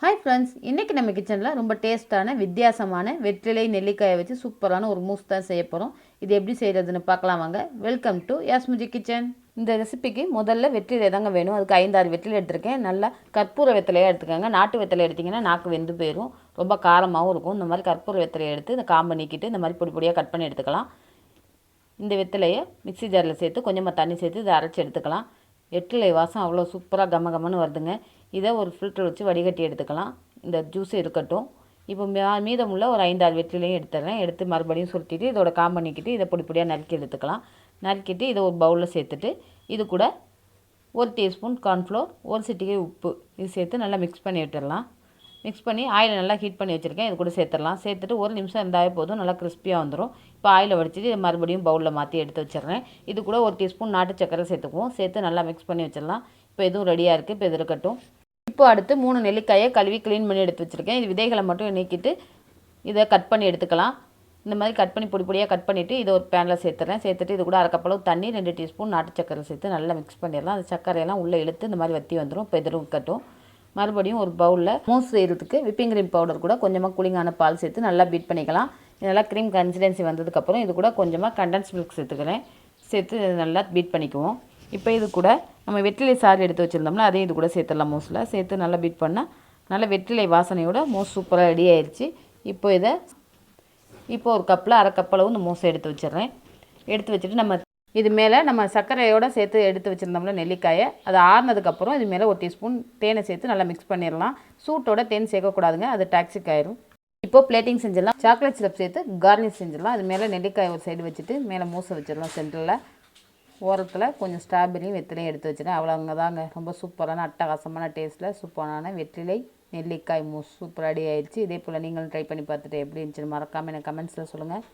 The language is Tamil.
ஹாய் ஃப்ரெண்ட்ஸ், இன்றைக்கி நம்ம கிச்சனில் ரொம்ப டேஸ்ட்டான வித்தியாசமான வெற்றிலை நெல்லிக்காயை வச்சு சூப்பரான ஒரு மூஸ் தான் செய்ய போகிறோம். இது எப்படி செய்கிறதுன்னு பார்க்கலாம் வாங்க. வெல்கம் டு யாஸ்முஜி கிச்சன். இந்த ரெசிபிக்கு முதல்ல வெற்றிலை தாங்க வேணும். அதுக்கு 5-6 வெற்றிலை எடுத்திருக்கேன். நல்லா கற்பூர வெற்றிலையாக எடுத்துக்கோங்க. நாட்டு வெற்றிலை எடுத்திங்கன்னா நாக்கு வெந்து போயிடும், ரொம்ப காரமாகவும் இருக்கும். இந்த மாதிரி கற்பூர வெற்றிலையை எடுத்து இந்த காம்பை நீக்கிட்டு இந்த மாதிரி பொடி பொடியாக கட் பண்ணி எடுத்துக்கலாம். இந்த வெற்றிலையை மிக்ஸி ஜாரில் சேர்த்து கொஞ்சமாக தண்ணி சேர்த்து இதை அரைச்சி எடுத்துக்கலாம். வெற்றிலை வாசம் அவ்வளோ சூப்பராக கமகமன்னு வருதுங்க. இதை ஒரு ஃபில்டர் வச்சு வடிகட்டி எடுத்துக்கலாம். இந்த ஜூஸ் இருக்கட்டும். இப்போ மீதமுள்ள ஒரு 5-6 வெற்றிலையும் எடுத்துடுறேன். எடுத்து மறுபடியும் சுருட்டிட்டு இதோட காம்பை நீக்கிட்டு இதை பொடி பொடியாக நறுக்கி எடுத்துக்கலாம். நறுக்கிட்டு இதை ஒரு பவுலில் சேர்த்துட்டு இது கூட 1 டீஸ்பூன் கார்ன்ஃப்ளோர், 1 சிட்டிகை உப்பு இது சேர்த்து நல்லா மிக்ஸ் பண்ணி விட்டுடலாம். மிக்ஸ் பண்ணி ஆயிலை நல்லா ஹீட் பண்ணி வச்சுருக்கேன். இது கூட சேர்த்துடலாம். சேர்த்துட்டு 1 நிமிஷம் இருந்தாவே போதும், நல்லா கிறிஸ்பியாக வந்துடும். இப்போ ஆயிலை வடிச்சிட்டு இதை மறுபடியும் பவுலில் மாற்றி எடுத்து வச்சிடுறேன். இது கூட 1 டீஸ்பூன் நாட்டு சக்கரை சேர்த்துக்குவோம். சேர்த்து நல்லா மிக்ஸ் பண்ணி வச்சிடலாம். இப்போ எதுவும் ரெடியாக இருக்குது. இப்போ இது இருக்கட்டும். இப்போ அடுத்து 3 நெல்லிக்காயை கழுவி க்ளீன் பண்ணி எடுத்து வச்சுருக்கேன். இது விதைகளை மட்டும் நீக்கிட்டு இதை கட் பண்ணி எடுத்துக்கலாம். இந்த மாதிரி கட் பண்ணி பொடி பொடியாக கட் பண்ணிவிட்டு இதை ஒரு பேனில் சேர்த்துறேன். சேர்த்துட்டு இது கூட அரை கப் அளவு தண்ணி, 2 டீஸ்பூன் நாட்டு சக்கரை சேர்த்து நல்லா மிக்ஸ் பண்ணிடலாம். அந்த சக்கரையெல்லாம் உள்ளே இழுத்து இந்த மாதிரி வற்றி வந்துடும். இப்போ இது இருக்கட்டும். மறுபடியும் ஒரு பவுலில் மூஸ் செய்கிறதுக்கு விப்பிங் க்ரீம் பவுடர் கூட கொஞ்சமாக கூலிங்கான பால் சேர்த்து நல்லா பீட் பண்ணிக்கலாம். இதெல்லாம் க்ரீம் கன்சிஸ்டன்சி வந்ததுக்கப்புறம் இது கூட கொஞ்சமாக கண்டன்ஸ் மில்க் சேர்த்துக்கிறேன். சேர்த்து நல்லா பீட் பண்ணிக்குவோம். இப்போ இது கூட நம்ம வெற்றிலை சாறு எடுத்து வச்சுருந்தோம்னா அதையும் இது கூட சேர்த்துடலாம். மூஸில் சேர்த்து நல்லா பீட் பண்ணால் நல்லா வெற்றிலை வாசனையோட மூஸ் சூப்பராக ரெடி ஆயிடுச்சு. இப்போ ஒரு கப்பில் அரை கப் அளவு இந்த மூஸை எடுத்து வச்சிடுறேன். எடுத்து வச்சுட்டு நம்ம இது மேலே நம்ம சர்க்கரையோடு சேர்த்து எடுத்து வச்சுருந்தோம்ல நெல்லிக்காயை, அது ஆறுனதுக்கப்புறம் இது மேலே 1 டீஸ்பூன் தேனை சேர்த்து நல்லா மிக்ஸ் பண்ணிடலாம். சூட்டோட தேன் சேர்க்கக்கூடாதுங்க, அது டாக்ஸிக் ஆயிரும். இப்போது பிளேட்டிங் செஞ்சிடலாம். சாக்லேட் சிரப் சேர்த்து கார்னிஷ் செஞ்சிடலாம். அது மேலே நெல்லிக்காய் ஒரு சைடு வச்சுட்டு மேலே மூஸை வச்சிடலாம். சென்டரில் ஓரத்தில் கொஞ்சம் ஸ்ட்ராபெரியும் வெற்றிலையும் எடுத்து வச்சுட்டேன். அவ்வளோங்க தாங்க. ரொம்ப சூப்பரான அட்டகாசமான டேஸ்ட்டில் சூப்பரான வெற்றிலை நெல்லிக்காய் மூஸ் சூப்பர் ரெடி ஆயிடுச்சு. இதே போல் நீங்களும் ட்ரை பண்ணி பார்த்துட்டு எப்படி இருந்துச்சுன்னு மறக்காமல் எனக்கு கமெண்ட்ஸில் சொல்லுங்கள்.